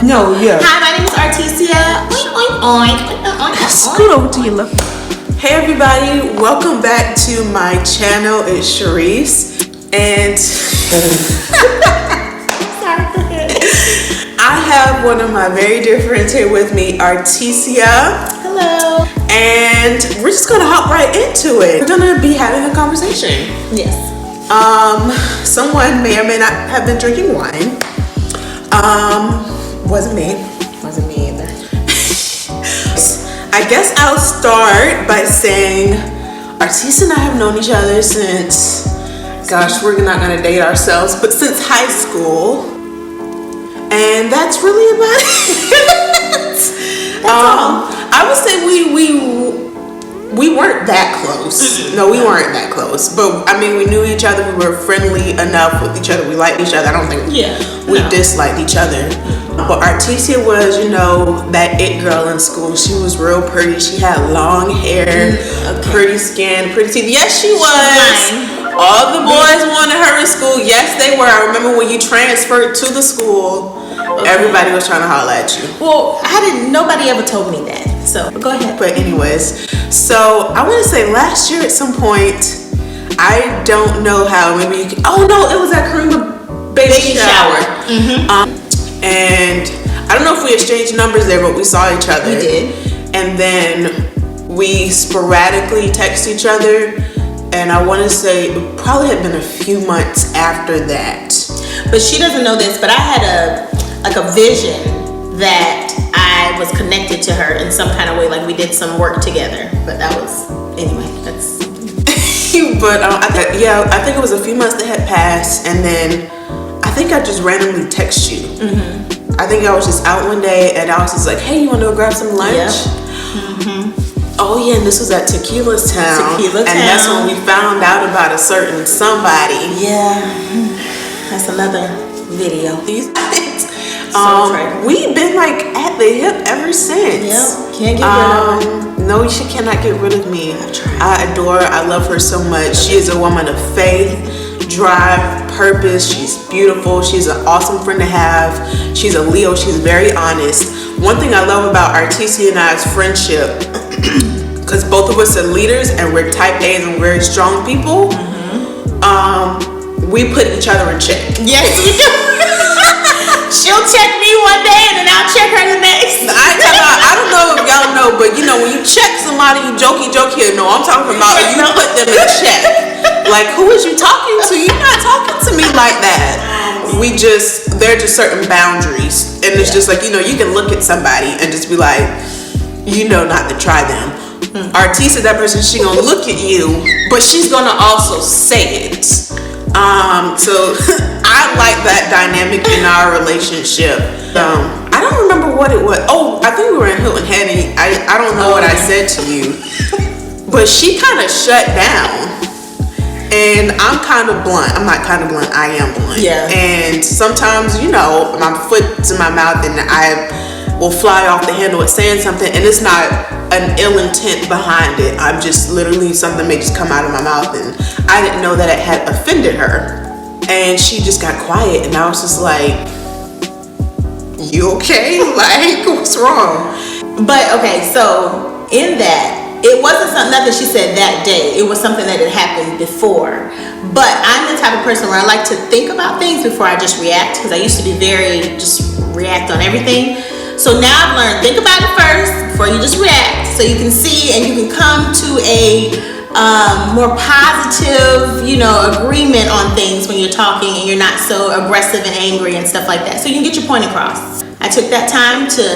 No, yeah. Hi, my name is Artesia. Oink, oink, oink. Scoot over to your left. Hey everybody, welcome back to my channel. It's Charisse, and I have one of my very dear friends here with me, Artesia. Hello. And we're just gonna hop right into it. We're gonna be having a conversation. Yes. Someone may or may not have been drinking wine. Wasn't me. Wasn't me either. I guess I'll start by saying Artesia and I have known each other since, gosh, we're not gonna date ourselves, but since high school. And that's really about it. I would say we weren't that close. Mm-hmm. No, we weren't that close. But I mean, we knew each other. We were friendly enough with each other. We liked each other. I don't think we disliked each other. But Artesia was, you know, that it girl in school. She was real pretty. She had long hair, pretty skin, pretty teeth. Yes, she was. All the boys wanted her in school. Yes, they were. I remember when you transferred to the school, everybody was trying to holler at you. Well, nobody ever told me that. So go ahead. But anyways, so I want to say last year at some point, I don't know how, maybe you can, oh no, it was at Karima baby shower. And I don't know if we exchanged numbers there, but we saw each other. We did. And then we sporadically text each other. And I want to say it probably had been a few months after that. But she doesn't know this, but I had a vision that I was connected to her in some kind of way, like we did some work together. But that was, anyway, that's something. But I think it was a few months that had passed, and then I think I just randomly texted you. I think I was just out one day, and I was just like, hey, you want to go grab some lunch? Yep. Oh yeah, and this was at Tequila's Town. And that's when we found out about a certain somebody. Yeah, that's another video. We've been like at the hip ever since. Yep, can't get rid of her. No, she cannot get rid of me. I love her so much. She is a woman of faith, drive, purpose. She's beautiful. She's an awesome friend to have. She's a Leo. She's very honest. One thing I love about Artesia and I's friendship, because both of us are leaders and we're type A's and very strong people, we put each other in check. Yes, we do. She'll check me one day and then I'll check her the next. I don't know if y'all know, but you know, when you check somebody, you jokey here. No, I'm talking about you put them in check. Like, who is you talking to? You're not talking to me like that. There are just certain boundaries. And it's just like, you know, you can look at somebody and just be like, you know not to try them. Artesia, that person, she gonna look at you, but she's gonna also say it. So I like that dynamic in our relationship. I don't remember what it was. Oh, I think we were in Hilton Head, and I don't know what I said to you, but she kind of shut down. And I'm kind of blunt. I'm not kind of blunt. I am blunt. Yeah. And sometimes, you know, my foot's in my mouth, and I will fly off the handle at saying something, and it's not an ill intent behind it. I'm just literally, something may just come out of my mouth, and I didn't know that it had offended her. And she just got quiet, and I was just like, you okay? Like, what's wrong? But okay, so in that, it wasn't nothing she said that day. It was something that had happened before. But I'm the type of person where I like to think about things before I just react, because I used to be just react on everything. So now I've learned, think about it first before you just react, so you can see and you can come to a more positive, you know, agreement on things when you're talking and you're not so aggressive and angry and stuff like that. So you can get your point across. I took that time to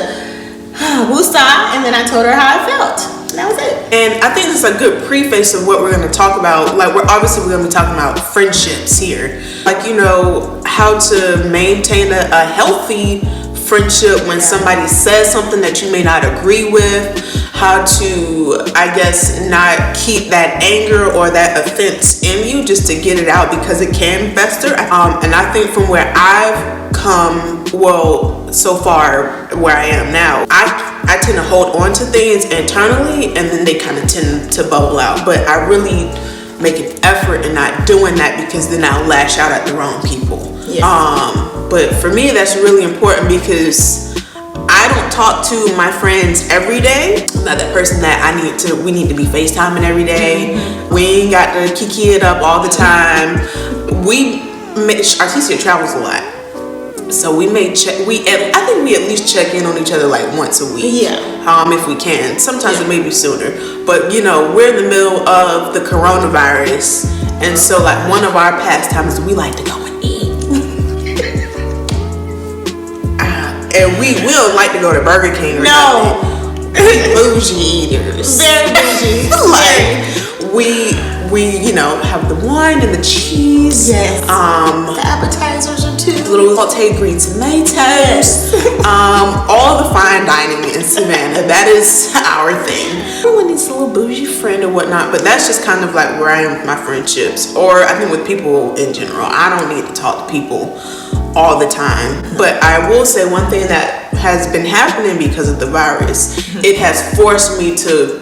woosah, and then I told her how I felt. And that was it. And I think it's a good preface of what we're going to talk about. Like, we're going to be talking about friendships here. Like, you know, how to maintain a healthy friendship when somebody says something that you may not agree with, how to, I guess, not keep that anger or that offense in you just to get it out, because it can fester. And I think from where I've come, well, so far where I am now, I tend to hold on to things internally, and then they kind of tend to bubble out. But I really make an effort in not doing that, because then I'll lash out at the wrong people. But for me, that's really important because I don't talk to my friends every day. I'm not that person that we need to be FaceTiming every day. We ain't got to kiki it up all the time. Artesia travels a lot. So I think we at least check in on each other like once a week. Yeah. If we can. Sometimes it may be sooner. But we're in the middle of the coronavirus. And so like one of our pastimes, we like to go and eat. And we will like to go to Burger King or something. We bougie eaters. Very bougie. Like we have the wine and the cheese. Yes. The appetizers are too. Little sauteed green tomatoes. Yes. All the fine dining in Savannah. That is our thing. Everyone needs a little bougie friend or whatnot, but that's just kind of like where I am with my friendships, or I think with people in general. I don't need to talk to people all the time. But I will say one thing that has been happening because of the virus, it has forced me to,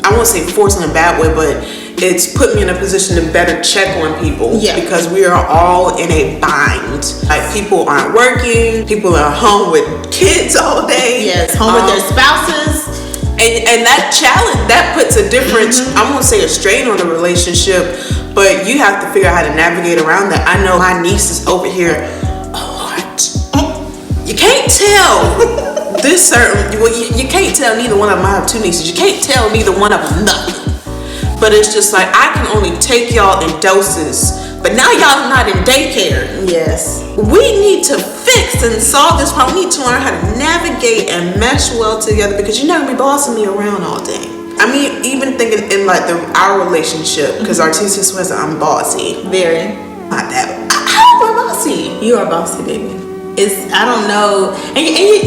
I won't say force in a bad way, but it's put me in a position to better check on people. Yeah. Because we are all in a bind. Like people aren't working, people are home with kids all day. Yes, home with their spouses. And that challenge, that puts a different, I won't say a strain on the relationship, but you have to figure out how to navigate around that. I know my niece is over here. You can't tell you can't tell neither one of them. I have two nieces. You can't tell neither one of them nothing. But it's just like, I can only take y'all in doses. But now y'all not in daycare. Yes. We need to fix and solve this problem. We need to learn how to navigate and mesh well together, because you're not gonna be bossing me around all day. I mean, even thinking in like our relationship, because Artesia swears that I'm bossy. Very. Not that. How am I bossy? You are bossy, baby. I don't know, and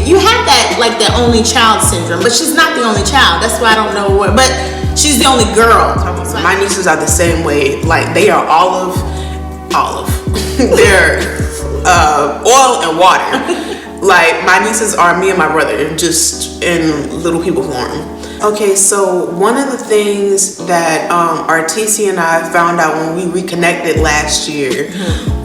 you have that like the only child syndrome, but she's not the only child. That's why I don't know what, but she's the only girl. My nieces are the same way. Like they are olive. They're oil and water. Like my nieces are me and my brother, just in little people form. Okay, so one of the things that Artesia and I found out when we reconnected last year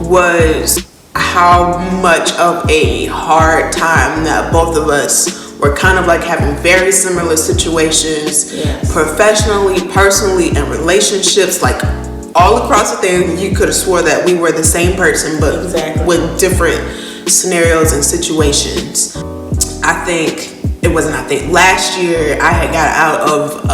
was how much of a hard time that both of us were kind of like having very similar situations. Yes. Professionally, personally, and relationships, like all across the thing. You could have swore that we were the same person, but exactly. With different scenarios and situations. Last year I had got out of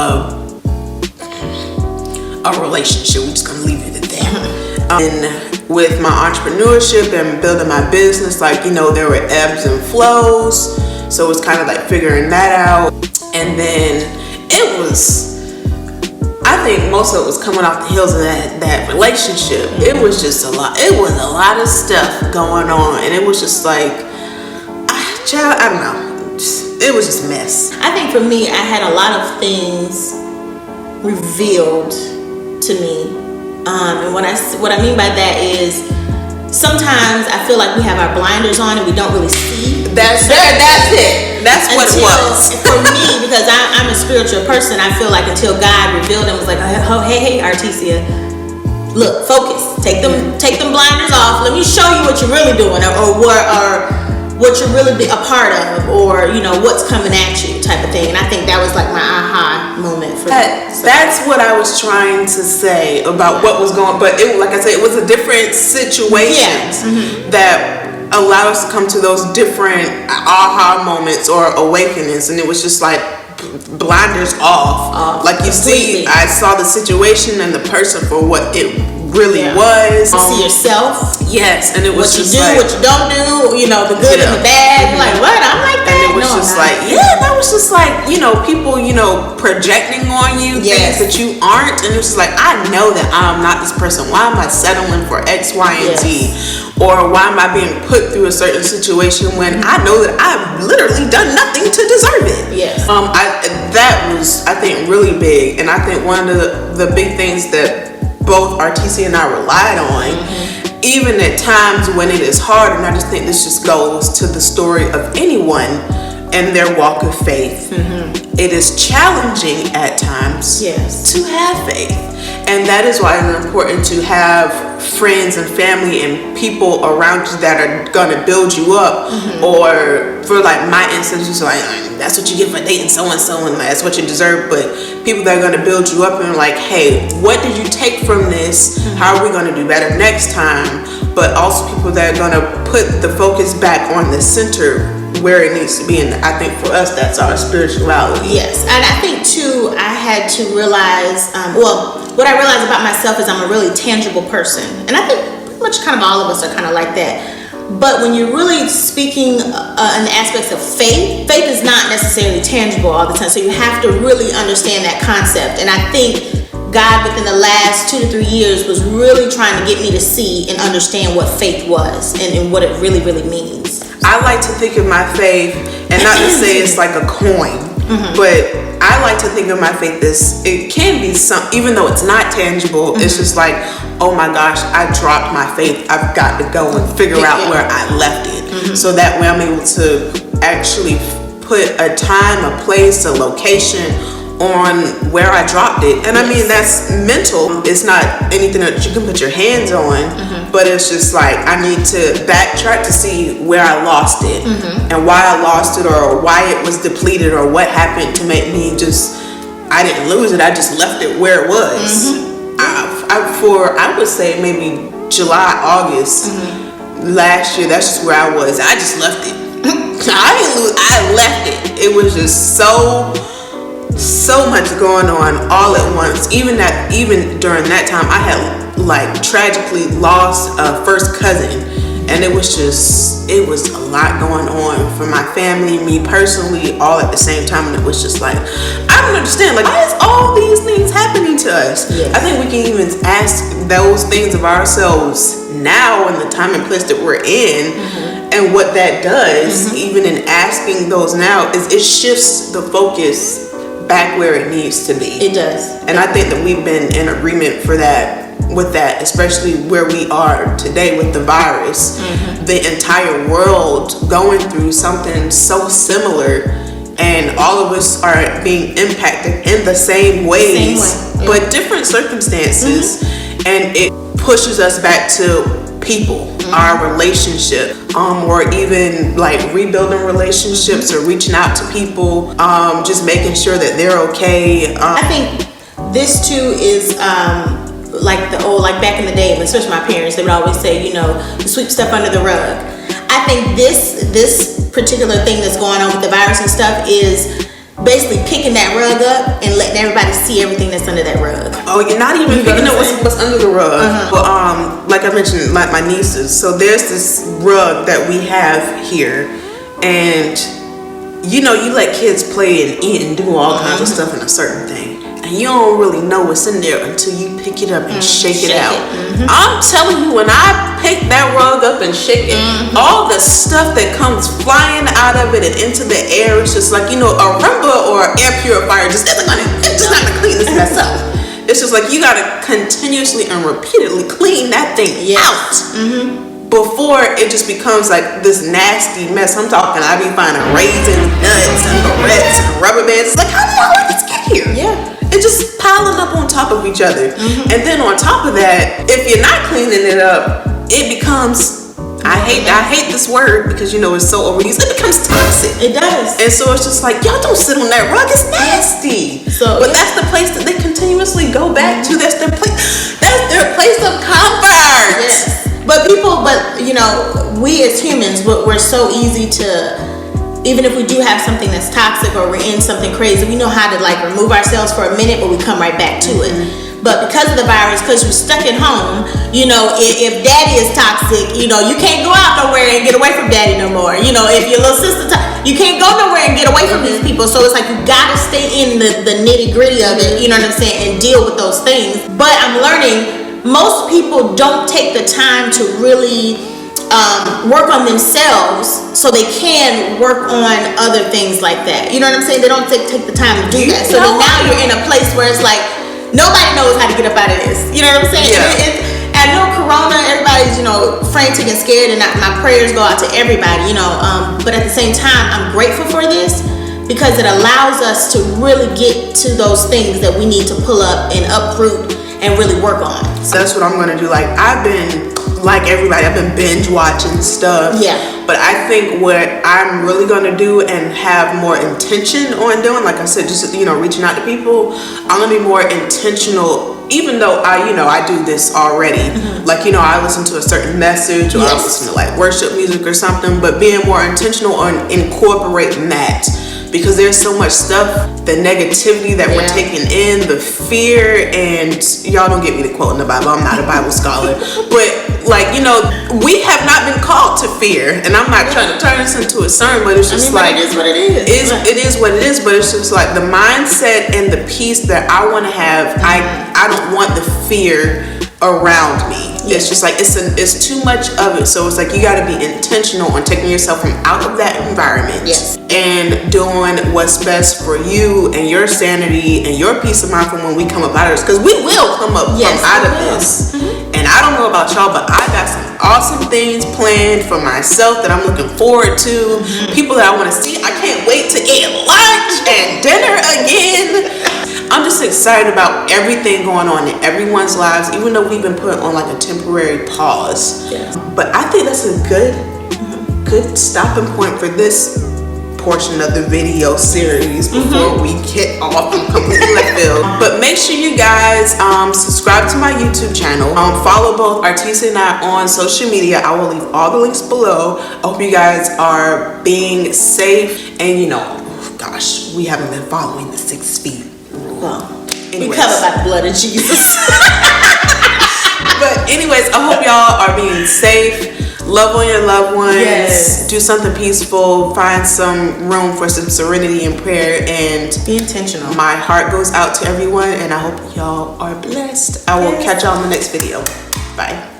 a relationship. We're just gonna leave it at that. And with my entrepreneurship and building my business, like, there were ebbs and flows. So it was kind of like figuring that out. And then I think most of it was coming off the heels of that relationship. It was just a lot. It was a lot of stuff going on. And it was just like, child, I don't know. It was just a mess. I think for me, I had a lot of things revealed to me. And what I mean by that is sometimes I feel like we have our blinders on and we don't really see. That's it. That's what it was. For me, because I'm a spiritual person, I feel like until God revealed them, was like, oh, hey, Artesia, look, focus. Take them blinders off. Let me show you what you're really doing, or what you're really a part of, or what's coming at you, type of thing. And I think that was like my aha moment for me. So. That's what I was trying to say about what was going on. But like I said, it was a different situations that allowed us to come to those different aha moments or awakenings. And it was just like blinders off. Like you completely. see, I saw the situation and the person for what it really was. See yourself. Yes, and it was what you just do, like, what you don't do, the good and the bad. You're like, what? I'm like that. And it was just like, that was just like, people, projecting on you things that you aren't. And it was just like, I know that I'm not this person. Why am I settling for X, Y, and Z? Or why am I being put through a certain situation when I know that I've literally done nothing to deserve it? Yes. That was, I think, really big. And I think one of the big things that both Artesia and I relied on, even at times when it is hard, and I just think this just goes to the story of anyone in their walk of faith, it is challenging at times to have faith. And that is why it's important to have friends and family and people around you that are going to build you up. Or for like my instance, it's like, that's what you get for dating so-and-so, and that's what you deserve. But people that are going to build you up and like, hey, what did you take from this? How are we going to do better next time? But also people that are going to put the focus back on the center where it needs to be. And I think for us, that's our spirituality. Yes. And I think too, I had to realize, what I realized about myself is I'm a really tangible person. And I think pretty much kind of all of us are kind of like that. But when you're really speaking in the aspects of faith, faith is not necessarily tangible all the time. So you have to really understand that concept. And I think God within the last 2 to 3 years was really trying to get me to see and understand what faith was and what it really, really means. I like to think of my faith, and not to say it's like a coin, but I like to think of my faith as it can be some, even though it's not tangible, it's just like, oh my gosh, I dropped my faith. I've got to go and figure out where I left it. So that way I'm able to actually put a time, a place, a location on where I dropped it. And I mean, that's mental. It's not anything that you can put your hands on, but it's just like, I need to backtrack to see where I lost it and why I lost it, or why it was depleted, or what happened to make me I didn't lose it, I just left it where it was. I would say maybe July, August last year, that's just where I was. I just left it. I didn't lose, I left it. It was just so much going on all at once. Even during that time, I had like tragically lost a first cousin, and it was a lot going on for my family, me personally, all at the same time. And it was just like, I don't understand, like, why is all these things happening to us? I think we can even ask those things of ourselves now in the time and place that we're in. And what that does, even in asking those now, is it shifts the focus back where it needs to be. It does. And I think that we've been in agreement with that, especially where we are today with the virus. The entire world going through something so similar, and all of us are being impacted in the same ways, but different circumstances. And it pushes us back to people, our relationship, or even like rebuilding relationships, or reaching out to people, just making sure that they're okay. I think this too is like back in the day, especially my parents, they would always say, to sweep stuff under the rug. I think this particular thing that's going on with the virus and stuff is basically picking that rug up and letting everybody see everything that's under that rug. Oh, you're not even picking up what's under the rug. But like I mentioned, like my nieces, so there's this rug that we have here, and you let kids play and eat and do all kinds of stuff in a certain thing, and you don't really know what's in there until you pick it up and shake it out. I'm telling you, when I pick that rug up and shake it, all the stuff that comes flying out of it and into the air, it's just like, a Roomba or air purifier it's just not gonna clean this mess up. It's just like, you gotta continuously and repeatedly clean that thing out before it just becomes like this nasty mess. I'm talking, I be finding raisins, nuts, and barrettes and rubber bands. It's like, how did all of this get here? And just piling up on top of each other. And then on top of that, if you're not cleaning it up, it becomes, I hate this word because it's so overused, it becomes toxic. It does. And so it's just like, y'all don't sit on that rug, it's nasty. But that's the place that they continuously go back to. That's their place of comfort. But we as humans, we're so easy to, even if we do have something that's toxic or we're in something crazy, we know how to like remove ourselves for a minute, but we come right back to it. But because of the virus, because you're stuck at home, if daddy is toxic, you can't go out nowhere and get away from daddy no more. If your little sister, you can't go nowhere and get away from these people. So it's like, you gotta stay in the nitty gritty of it, you know what I'm saying, and deal with those things. But I'm learning, most people don't take the time to really work on themselves so they can work on other things like that. You know what I'm saying? They don't take the time to do that. So then now you're in a place where it's like, nobody knows how to get up out of this. You know what I'm saying? I know Corona, everybody's, you know, frantic and scared, and my prayers go out to everybody, you know. But at the same time, I'm grateful for this because it allows us to really get to those things that we need to pull up and uproot and really work on. So that's what I'm gonna do. Like, I've been, like everybody, I've been binge watching stuff. Yeah. But I think what I'm really gonna do and have more intention on doing, like I said, just, you know, reaching out to people, I'm gonna be more intentional. Even though I do this already, like, you know, I listen to a certain message or I listen to like worship music or something, but being more intentional on incorporating that. Because there's so much stuff, the negativity that we're taking in, the fear, and y'all don't get me to quote in the Bible, I'm not a Bible scholar, but like, you know, we have not been called to fear, and I'm not trying to turn this into a sermon, but it's just like, it is what it is. It is what it is, but it's just like the mindset and the peace that I want to have, I don't want the fear around me. It's just like it's too much of it. So it's like you got to be intentional on taking yourself from out of that environment and doing what's best for you and your sanity and your peace of mind from when we come up out of this, because we will come up from out of this. And I don't know about y'all, but I got some awesome things planned for myself that I'm looking forward to. People that I want to see. I can't wait to eat lunch and dinner again. I'm just excited about everything going on in everyone's lives, even though we've been put on like a temporary pause. But I think that's a good stopping point for this portion of the video series before we get off and completely left field. But make sure you guys subscribe to my YouTube channel. Follow both Artisa and I on social media. I will leave all the links below. I hope you guys are being safe, and you know, gosh, we haven't been following the 6 feet. Well, we covered by the blood of Jesus. But anyways, I hope y'all are being safe. Love on your loved ones. Do something peaceful. Find some room for some serenity and prayer, and be intentional. My heart goes out to everyone, and I hope y'all are blessed. I will catch y'all in the next video. Bye.